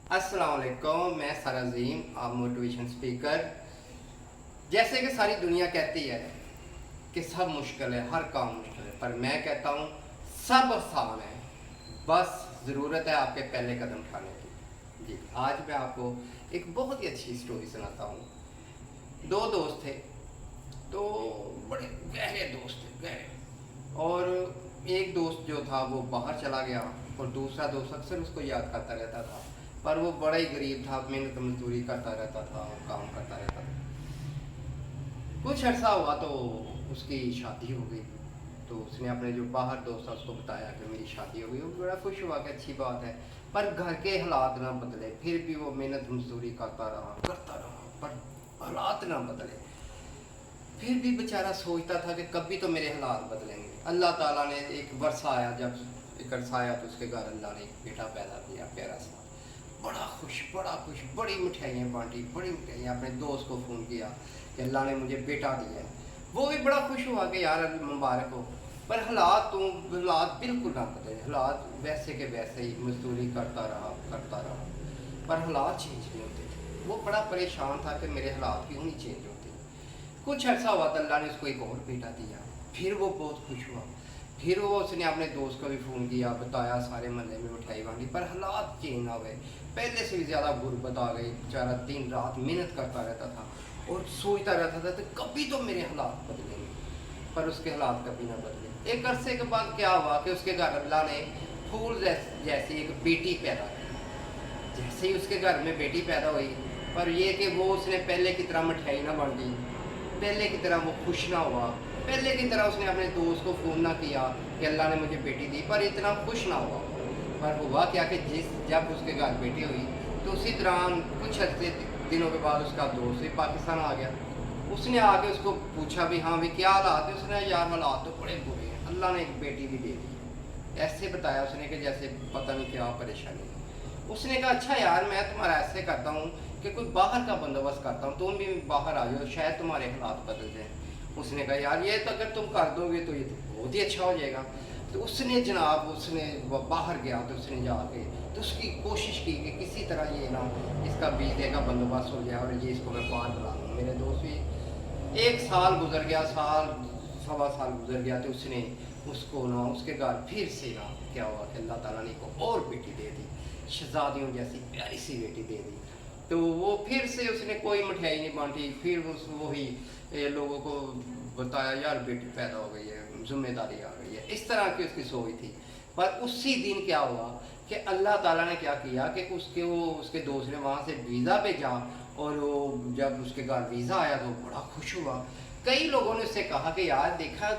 अस्सलाम वालेकुम, मैं सरअज़ीम, आप मोटिवेशन स्पीकर। जैसे कि सारी दुनिया कहती है कि सब मुश्किल है, हर काम मुश्किल है, पर मैं कहता हूँ सब आसान है। बस ज़रूरत है आपके पहले कदम उठाने की। जी, आज मैं आपको एक बहुत ही अच्छी स्टोरी सुनाता हूँ। दो दोस्त थे, तो बड़े गहरे दोस्त थे, गहरे। और एक दोस्त जो था वो बाहर चला गया और दूसरा दोस्त अक्सर उसको याद करता रहता था, पर वो बड़ा ही गरीब था, मेहनत मजदूरी करता रहता था और काम करता रहता था। कुछ अर्सा हुआ तो उसकी शादी हो गई। तो उसने अपने जो बाहर दोस्त था उसको बताया कि मेरी शादी हो गई। वो बड़ा खुश हुआ कि अच्छी बात है, पर घर के हालात ना बदले। फिर भी वो मेहनत मजदूरी करता रहा, पर हालात ना बदले। फिर भी बेचारा सोचता था कि कभी तो मेरे हालात बदलेंगे। अल्लाह ताला ने एक वर्षा आया, जब एक अरसा आया तो उसके घर अल्लाह ने एक बेटा पैदा किया, प्यारा सा। बड़ा खुश, बड़ी मिठाइयाँ बांटी, बड़ी मिठाइयाँ। अपने दोस्त को फ़ोन किया कि अल्लाह ने मुझे बेटा दिया है। वो भी बड़ा खुश हुआ कि यार मुबारक हो। पर हालात बिल्कुल ना बदले। हालात वैसे के वैसे ही, मजदूरी करता रहा, पर हालात चेंज नहीं होते थे। वो बड़ा परेशान था कि मेरे हालात क्यों नहीं चेंज होते। कुछ अर्सा हुआ तो अल्लाह ने उसको एक और बेटा दिया। फिर वो बहुत खुश हुआ। फिर वो उसने अपने दोस्त को भी फ़ोन किया, बताया, सारे महल्ले में मिठाई बांटी, पर हालात चेंज ना हुए। पहले से भी ज़्यादा गुर्बत आ गई। बेचारा दिन रात मेहनत करता रहता था और सोचता रहता था कि कभी तो मेरे हालात बदलेंगे, पर उसके हालात कभी ना बदले। एक अरसे के बाद क्या हुआ कि उसके घर अल्लाह ने फूल जैसी एक बेटी पैदा की। जैसे ही उसके घर में बेटी पैदा हुई, पर ये कि वो उसने पहले की तरह मिठाई ना बांटी, पहले की तरह वो खुश ना हुआ, पहले की तरह उसने अपने दोस्त को फ़ोन ना किया कि अल्लाह ने मुझे बेटी दी, पर इतना खुश ना हुआ। पर हुआ क्या कि जब उसके घर बेटी हुई तो उसी दौरान कुछ अच्छे दिनों के बाद उसका दोस्त भी पाकिस्तान आ गया। उसने आके उसको पूछा भी, हाँ भी क्या हालात है। उसने यार हालात तो बड़े बुरे हैं, अल्लाह ने एक बेटी भी दे दी। ऐसे बताया उसने कि जैसे पता नहीं क्या परेशानी है। उसने कहा अच्छा यार, मैं तुम्हारा ऐसे करता हूँ कि कोई बाहर का बंदोबस्त करता हूँ, तुम भी बाहर आ जाओ, शायद तुम्हारे हालात बदल जाए। उसने कहा यार ये तो अगर तुम कर दोगे तो ये तो बहुत ही अच्छा हो जाएगा। तो उसने जनाब बाहर गया तो उसने जाके तो उसकी कोशिश की कि किसी तरह ये ना इसका वीज़े का बंदोबस्त हो जाए और ये इसको मैं बाहर बुला लूँ। मेरे दोस्त भी, एक साल गुजर गया, साल सवा साल गुजर गया, तो उसने उसको ना उसके घर फिर से ना क्या हुआ कि अल्लाह ताला ने को और बेटी दे दी, शहजादियों जैसी प्यारी सी बेटी दे दी। तो वो फिर से उसने कोई मिठाई नहीं बांटी। फिर उस वही लोगों को बताया यार बेटी पैदा हो गई है, जिम्मेदारी आ गई है, इस तरह की उसकी सोच थी। पर उसी दिन क्या हुआ कि अल्लाह ताला ने क्या किया कि उसके दोस्त ने वहाँ से वीज़ा भेजा। और वो जब उसके घर वीज़ा आया तो बड़ा खुश हुआ। कई लोगों ने उससे कहा कि यार देखा,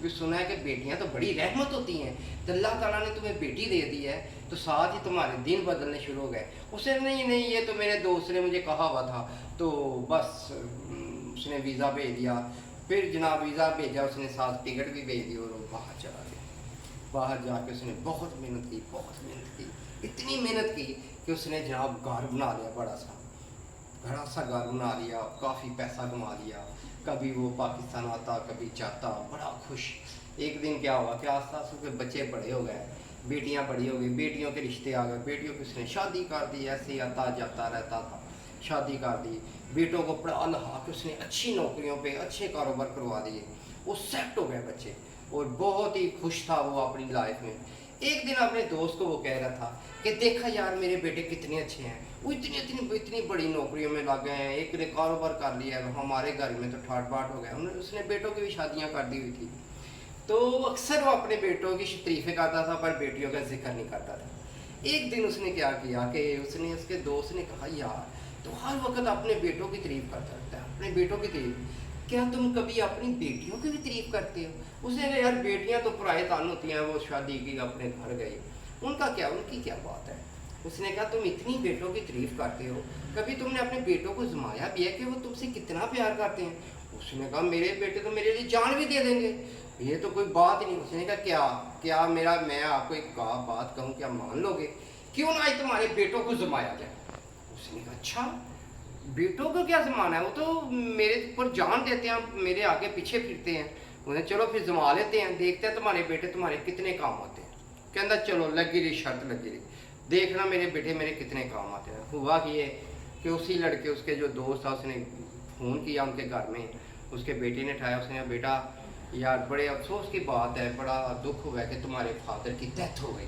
सुना है कि बेटियां तो बड़ी रहमत होती हैं, तो अल्लाह ताला ने तुम्हें बेटी दे दी है तो साथ ही तुम्हारे दिन बदलने शुरू हो गए। उसने नहीं, ये तो मेरे दोस्त ने मुझे कहा हुआ था। तो बस उसने वीज़ा भेज दिया। फिर जनाब वीज़ा भेजा उसने, साथ टिकट भी भेज दी और वो बाहर चला गया। बाहर जाके उसने बहुत मेहनत की, इतनी मेहनत की कि उसने जनाब घर बना लिया, बड़ा सा घर बना लिया, काफ़ी पैसा कमा लिया। कभी वो पाकिस्तान आता, कभी जाता, बड़ा खुश। एक दिन क्या हुआ कि आस्ते आस्ते उसके बच्चे बड़े हो गए, बेटियां बड़ी हो गई, बेटियों के रिश्ते आ गए, बेटियों की उसने शादी कर दी। ऐसे ही आता जाता रहता था, शादी कर दी। बेटों को पढ़ा लिखा के उसने अच्छी नौकरियों पे अच्छे कारोबार करवा दिए। वो सेट हो गए बच्चे और बहुत ही खुश था वो अपनी लाइफ में। एक दिन अपने दोस्त को वो कह रहा था कि देखा यार मेरे बेटे कितने अच्छे हैं, वो इतनी बड़ी नौकरियों में लग गए हैं, एक ने कारोबार कर लिया है, हमारे घर में तो ठाट बाट हो गया। उसने बेटों की भी शादियाँ कर दी हुई थी। तो अक्सर वो अपने बेटों की तारीफें करता था पर बेटियों का जिक्र नहीं करता था। एक दिन उसने क्या किया कि उसके दोस्त ने कहा यार तो हर वक्त अपने बेटों की तारीफ करता रहता है, अपने बेटों की तारीफ, क्या तुम कभी अपनी बेटियों की भी तारीफ करते हो? उसने कहा यार बेटियां तो पराए तान होती हैं, वो शादी की अपने घर गई, उनकी क्या बात है। उसने कहा तुम इतनी बेटों की तारीफ करते हो, कभी तुमने अपने बेटों को जमाया भी है कि वो तुमसे कितना प्यार करते हैं? उसने कहा मेरे बेटे तो मेरे लिए जान भी दे देंगे, ये तो कोई बात नहीं। उसने कहा क्या क्या मैं आपको एक बात कहूँ, क्या मान लोगे? क्यों ना आज तुम्हारे बेटों को जमाया जाए। उसने कहा अच्छा, बेटों को क्या जमाना है, वो तो मेरे ऊपर जान देते हैं, मेरे आगे पीछे फिरते हैं। उन्हें चलो फिर जमा लेते हैं, देखते हैं तुम्हारे बेटे तुम्हारे कितने काम आते हैं। कहता चलो लगी रही शर्त लगी रही। देखना मेरे बेटे मेरे कितने काम आते हैं। हुआ कि ये कि उसी लड़के उसके जो दोस्त था उसने फ़ोन किया उनके घर में, उसके बेटे ने उठाया, उसने कहा बेटा यार बड़े अफसोस की बात है, बड़ा दुख हुआ है कि तुम्हारे फादर की डेथ हो गई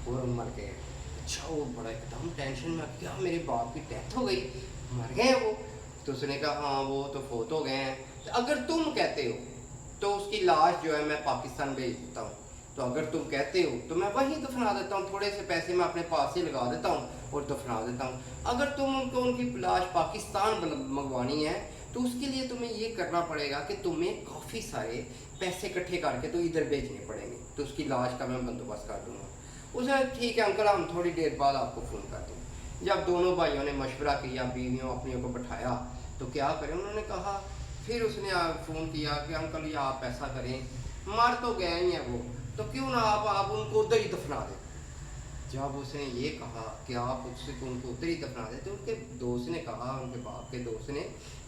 और मर गए। अच्छा, वो बड़ा एकदम टेंशन में, क्या मेरे बाप की डेथ हो गई, मर गए वो? तो उसने कहा हाँ वो तो फोत हो गए हैं। तो अगर तुम कहते हो तो उसकी लाश जो है मैं पाकिस्तान भेज देता हूँ, तो अगर तुम कहते हो तो मैं वहीं दफना देता हूँ, थोड़े से पैसे मैं अपने पास से लगा देता हूँ और दफना देता हूँ। अगर तुम उनको उनकी लाश पाकिस्तान मंगवानी है तो उसके लिए तुम्हें ये करना पड़ेगा कि तुम्हें काफ़ी सारे पैसे इकट्ठे करके तो इधर भेजने पड़ेंगे, तो उसकी लाश का मैं बंदोबस्त कर दूँगा। उसे ठीक है अंकल, हम थोड़ी देर बाद आपको फ़ोन कर देंगे। जब दोनों भाइयों ने मशवरा किया, बीवियों अपनियों को बैठाया तो क्या करें, उन्होंने कहा, फिर उसने फ़ोन किया कि अंकल ये आप ऐसा करें, मर तो गए ही हैं वो, तो क्यों ना आप उनको उधर ही दफना दें। जब उसने ये कहा कि आप उससे तो उनको उधर ही दफना दें, तो उनके दोस्त ने कहा, उनके बाप के दोस्त ने,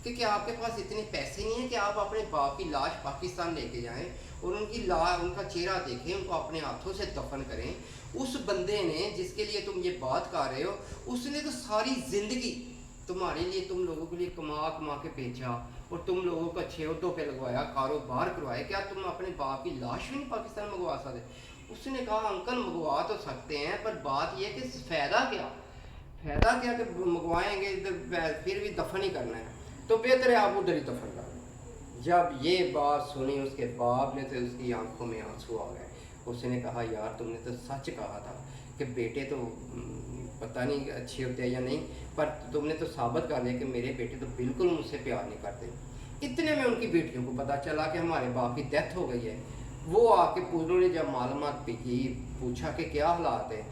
कि क्या आपके पास इतने पैसे नहीं हैं कि आप अपने बाप की लाश पाकिस्तान लेके जाएं और उनका चेहरा देखें, उनको अपने हाथों से दफन करें। उस बंदे ने जिसके लिए तुम ये बात कर रहे हो, उसने तो सारी ज़िंदगी तुम्हारे लिए, तुम लोगों के लिए कमा कमा के बेचा और तुम लोगों को अच्छे उहदों पे लगवाया, कारोबार करवाया, क्या तुम अपने बाप की लाश भी नहीं पाकिस्तान मंगवा सकते? उसने कहा अंकल मंगवा तो सकते हैं, पर बात यह कि फ़ायदा क्या कि मंगवाएंगे इधर फिर भी दफन ही करना है, तो बेहतर है आप उधर ही दफन कर लो। जब ये बात सुनी उसके बाप ने तो उसकी आंखों में आंसू आ गए। उसने कहा यार तुमने तो सच कहा था कि बेटे तो पता नहीं अच्छे होते हैं या नहीं, पर तुमने तो साबित कर दिया कि मेरे बेटे तो बिल्कुल मुझसे प्यार नहीं करते। इतने में उनकी बेटियों को पता चला कि हमारे बाप की डेथ हो गई है। वो आके उन्होंने जब मालूमात की, पूछा कि क्या हालात है,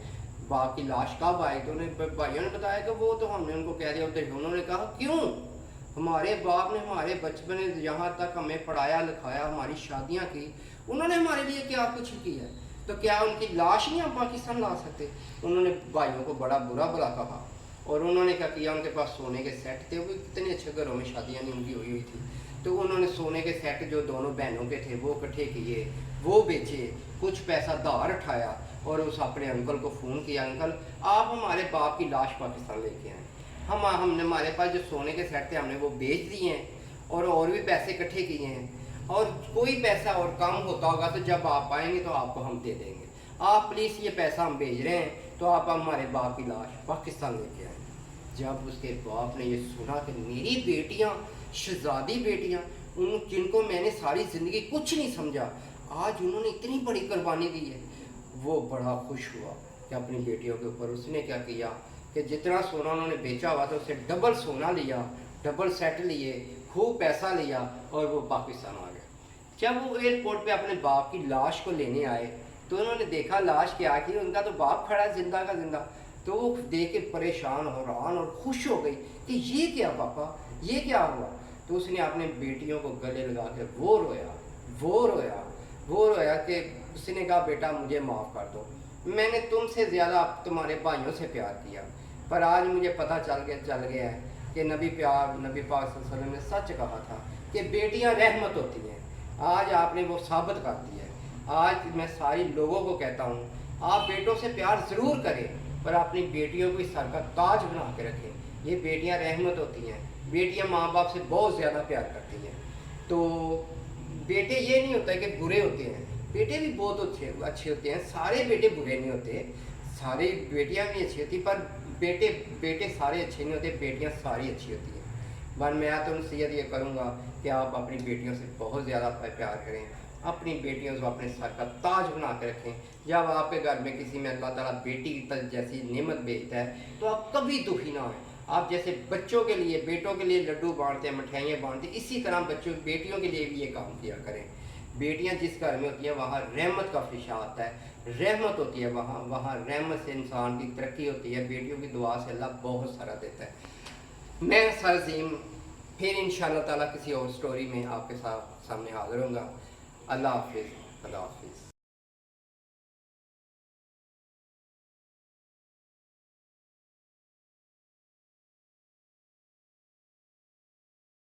बाप की लाश कब आई, तो उन्हें भाइयों ने बताया कि वो तो हमने उनको कह दिया उधर। उन्होंने कहा क्यों, हमारे बाप ने हमारे बचपन में यहाँ तक हमें पढ़ाया लिखाया, हमारी शादियाँ की, उन्होंने हमारे लिए क्या कुछ किया है, तो क्या उनकी लाश नहीं हम पाकिस्तान ला सकते? उन्होंने भाइयों को बड़ा बुरा भला कहा और उन्होंने क्या किया, उनके पास सोने के सेट थे, वो कितने अच्छे घरों में शादियाँ नहीं उनकी हुई थी, तो उन्होंने सोने के सेट जो दोनों बहनों के थे वो इकट्ठे किए, वो बेचे, कुछ पैसा धार उठाया और उस अपने अंकल को फ़ोन किया, अंकल आप हमारे बाप की लाश पाकिस्तान लेके आए। हमने हमारे पास जो सोने के सेट थे हमने वो बेच दिए हैं और भी पैसे इकट्ठे किए हैं, और कोई पैसा और कम होता होगा तो जब आप आएंगे तो आपको हम दे देंगे। आप प्लीज़ ये पैसा हम भेज रहे हैं, तो आप हमारे बाप की लाश पाकिस्तान लेके आए। जब उसके बाप ने ये सुना कि मेरी बेटियां, शहजादी बेटियां, उन जिनको मैंने सारी ज़िंदगी कुछ नहीं समझा, आज उन्होंने इतनी बड़ी कुर्बानी दी है, वो बड़ा खुश हुआ कि अपनी बेटियों के ऊपर। उसने क्या किया कि जितना सोना उन्होंने बेचा हुआ था उससे डबल सोना लिया, डबल सेट लिए, खूब पैसा लिया और वो पाकिस्तान आ गया। जब वो एयरपोर्ट पे अपने बाप की लाश को लेने आए तो उन्होंने देखा लाश क्या की, उनका तो बाप खड़ा है जिंदा का जिंदा। तो वो देख के परेशान, हैरान और खुश हो गई कि ये क्या पापा, ये क्या हुआ। तो उसने अपने बेटियों को गले लगा के वो रोया कि उसने कहा बेटा मुझे माफ़ कर दो, मैंने तुमसे ज़्यादा तुम्हारे भाइयों से प्यार किया, पर आज मुझे पता चल गया है कि नबी पाक सल्लल्लाहु अलैहि वसल्लम ने सच कहा था कि बेटियां रहमत होती हैं। आज आपने वो साबित कर दिया है। आज मैं सारी लोगों को कहता हूँ आप बेटों से प्यार ज़रूर करें, पर अपनी बेटियों को इस सर का ताज बना के रखें। ये बेटियां रहमत होती हैं, बेटियां माँ बाप से बहुत ज़्यादा प्यार करती हैं। तो बेटे ये नहीं होता है कि बुरे होते हैं, बेटे भी बहुत अच्छे होते हैं, सारे बेटे बुरे नहीं होते, सारी बेटियां भी अच्छी होती, पर बेटे सारे अच्छे नहीं होते, बेटियां सारी अच्छी होती हैं। पर मैं तो नसीहत ये करूँगा कि आप अपनी बेटियों से बहुत ज़्यादा प्यार करें, अपनी बेटियों को अपने सर का ताज बना के रखें। जब आपके घर में किसी में अल्लाह ताला बेटी जैसी नेमत भेजता है तो आप कभी दुखी ना हों। आप जैसे बच्चों के लिए, बेटों के लिए लड्डू बांटते हैं, मिठाइयाँ बांटते हैं, इसी तरह बेटियों के लिए भी ये काम किया करें। बेटियां जिस घर में होती हैं वहाँ रहमत का फ़िशा आता है, रहमत होती है, वहाँ रहमत से इंसान की तरक्की होती है। बेटियों की दुआ से अल्लाह बहुत सारा देता है। मैं सरजीम फिर इंशाअल्लाह ताला किसी और स्टोरी में आपके सामने हाज़िर होऊंगा। अल्लाह हाफिज़।